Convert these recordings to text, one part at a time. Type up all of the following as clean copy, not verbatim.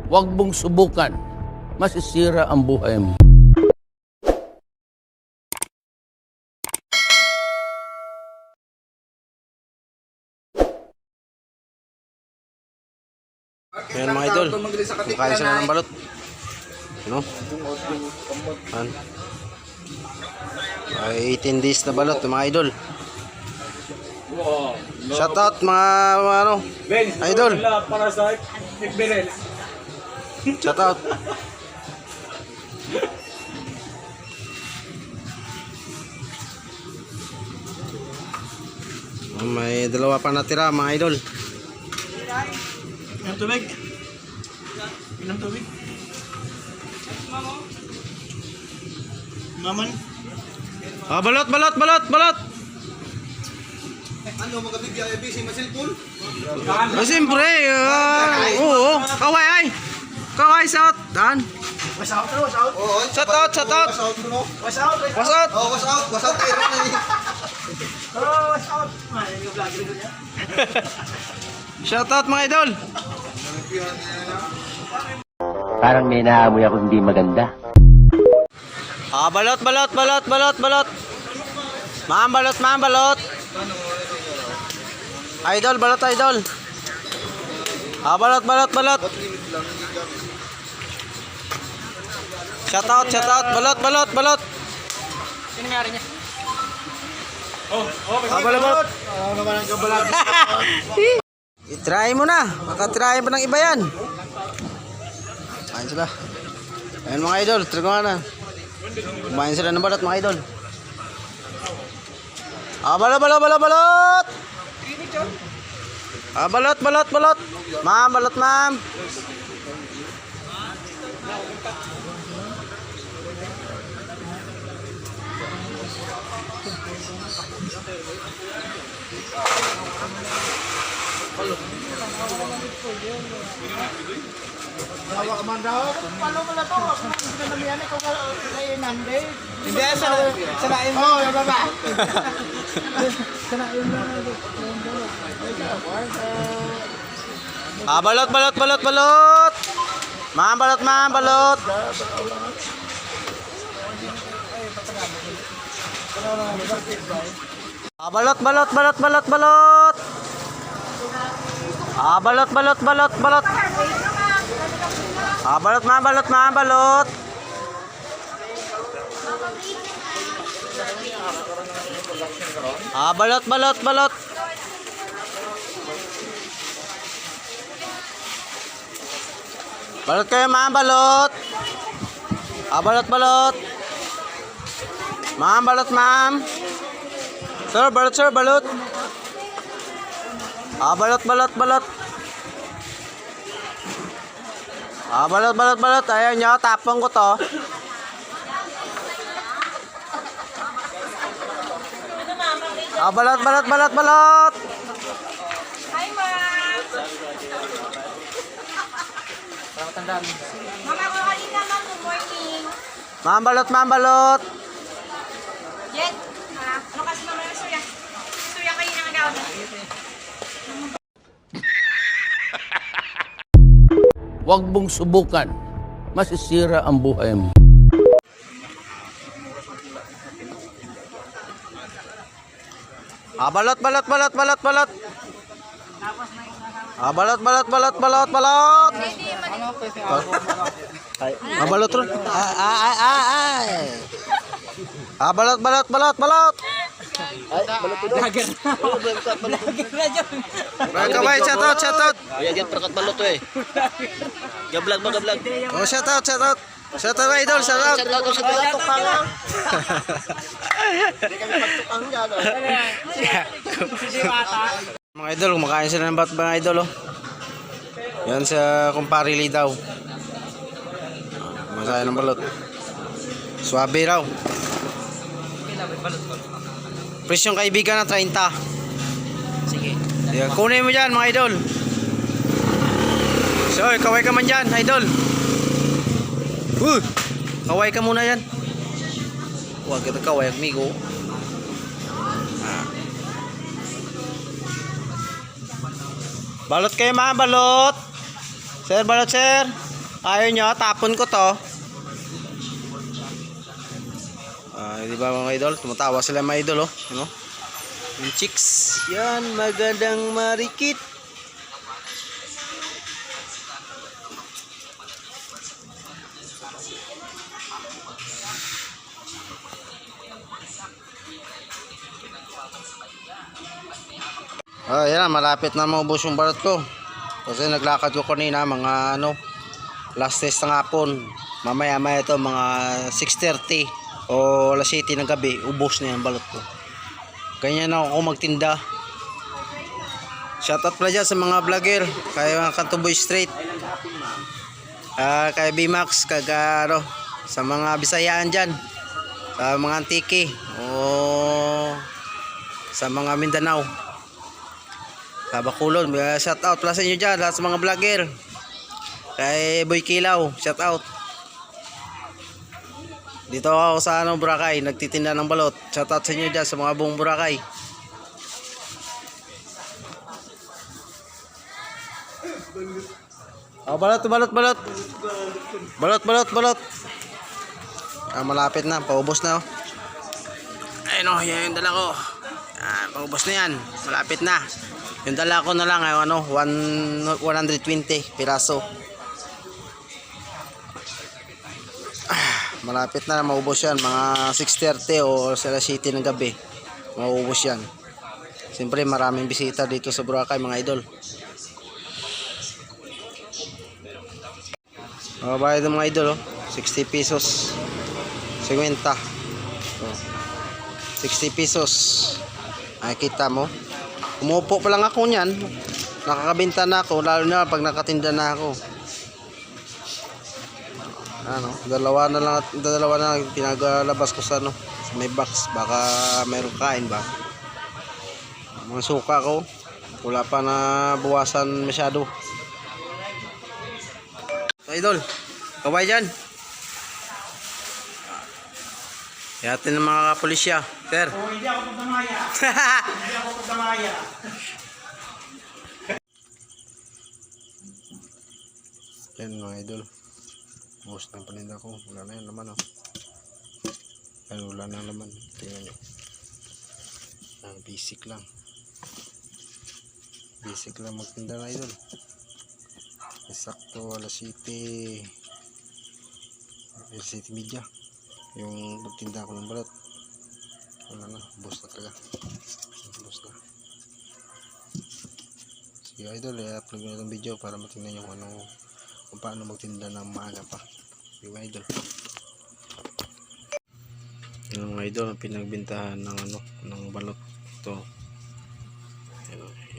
Huwag mong subukan. Masisira ang buhay mo. Ayan mga idol, kumakain sila ng balot. Ano? Ayan. Ay 18 days na balot mga idol. Shoutout mga ano, idol. Shoutout. May dalawa pa natira mga idol. Inom tubig. Inom tubig. Maman. Ah, balot. Ano magabigyan ay busy masilpon? Siyempre, oo, kaway shout, dan. Was out. Oo, Shout out. Was out. What's up? Oh, was out. Was out. Shout out mga idol. Parang may naamoy ako hindi maganda. Ah, balot. Ma'am, balot. Idol, balot. Ah, balot. Shout out, balot. Sino may-ari niya? Ah, balot. I-try mo na. Makatry pa ng iba yan. Kain sila. Ayan mga idol, try ko na. Kumain sila ng balot mga idol. Ah, balot. Ah, balot. Ma'am, balot ma'am. Dawa man daw. Palo mo na to. Hindi na namin ikaw kay Nande. Hindi sanain mo. Oh, yung baba. Sanain mo. Ah, balot. Ma'am, balot. Ah, balot. Ah, balot. Ah, balot, ma'am, balot. Ah, balot. Balot kayo, ma'am, balot. Ah, balot. Ma'am, balot, ma'am. Sir, balot. Ah, balot. Ah, balot. Ayaw nyo, tapong ko to. Ah, balot. Hi, ma'am. Ma'am, ako kanina, ma'am. Good morning. Ma'am, balot. Jen, ano kasi ma'am yung suya? Suya kayo ng agaw na. Huwag mong subukan. Masisira ang buhay mo. Ah, balot. Ah, balot. Ah, balot ron. Ah, balot. Mga kabay, shout out. Yan perkat balot eh. Gablag. Oh, shout out. Shout out idol, shout out. Mga idol, kumakain sila ng mga idol oh. Yan sa kumparili daw. Masaya ng balot. Swabe raw. Presyong kaibigan na 30. Sige. Yeah, kunin mo dyan mga idol. So, kaway ka man dyan, idol. Kaway ka muna yan. Huwag kita kaway, amigo. Balot kayo mga balot. Sir, balot sir. Ayaw nyo, tapon ko to. Di ba mga idol? Tumatawa sila mga idol, oh. Ano? Yung chicks. Yan, magandang marikit. Yan, malapit na maubos yung balot ko. Kasi naglakad ko kanina mga last test ng hapon. Mamaya ito mga 6:30 o alas 7 ng gabi, ubos na yung balot ko. Ganyan ako magtinda. Shoutout pala dyan sa mga vlogger, kay mga Kantuboy Street, kay B-Max, sa mga Bisayaan dyan, sa mga Antiki o sa mga Mindanao, sa Bacolod. Shoutout pala sa inyo dyan, lahat sa mga vlogger. Kay Boy Kilaw, shoutout. Dito ako sa Boracay, nagtitinda ng balot. Shoutout sa inyo dyan sa mga buong Boracay. Balot. Malapit na, paubos na, oh. Ayun, oh, yan yung dala ko. Paubos na yan, malapit na. Yung dala ko na lang ay 120 piraso. Malapit na maubos yan, mga 6:30 o alas 7 ng gabi. Maubos yan. Siyempre maraming bisita dito sa Boracay mga idol. Bayad ng mga idol, oh. 60 pesos. 50. Oh. 60 pesos. Ay, kita mo. Umupo pa lang ako niyan. Nakakabenta na ako, lalo na pag nakatinda na ako. Dalawa na lang pinagalabas ko sa sa may box, baka mayroong kain ba. Mga suka ko, wala pa na buwasan masyado. So, idol, kaway dyan. Yatin ng mga kapulisya, sir. Hindi ako pagdamaya. Hindi ako pagdamaya. Yan mga idol. Buhos ng paninda ko. Wala na yan laman, oh. Yan, wala na laman. Tingnan nyo. Basic lang. Basic lang magtinda na idol. Sakto alas 7. Alas 7 media. Yung magtinda ko ng balot. Wala na. Buhos na talaga. Buhos na. Sige idol, i-upload ko na itong video para matingnan nyo kung paano magtinda ng maaga pa. Yung mga idol, yung mga idol ang pinagbintahan ng ng balot ito.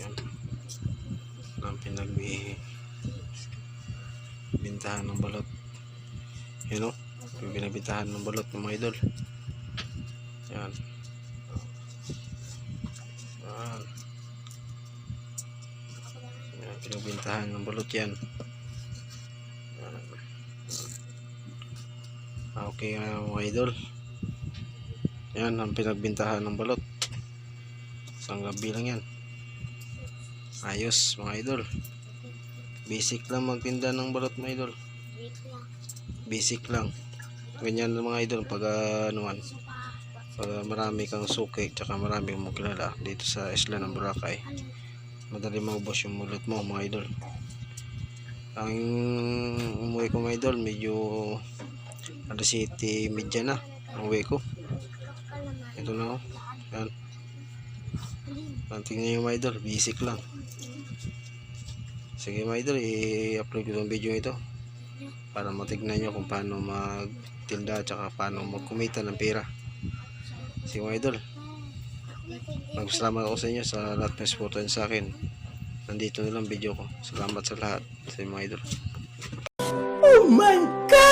Yan ang pinagbintahan ng balot. Yan, yung pinagbintahan ng balot ng mga idol. Yan pinagbintahan ng balot yan. Okay mga idol, yan ang pinagbintahan ng balot. Isang gabi lang yan. Ayos mga idol. Basic lang magtinda ng balot mga idol. Basic lang. Ganyan mga idol pag pag marami kang suki tsaka marami kang kilala dito sa isla ng Boracay, madali maubos yung mulot mo mga idol. Ang umuwi ko mga idol, medyo alas 7 media na ang uwi ko. Ito na, oh. Yan. Tingnan nyo mga idol, basic lang. Sige mga idol, i-upload ko itong video ito para matignan nyo kung paano magtinda at saka paano magkumita ng pera. Sige mga idol, magsalamat ako sa inyo sa lahat ng supportan sa akin. Nandito na lang video ko. Salamat sa lahat sa mga idol. Oh my God!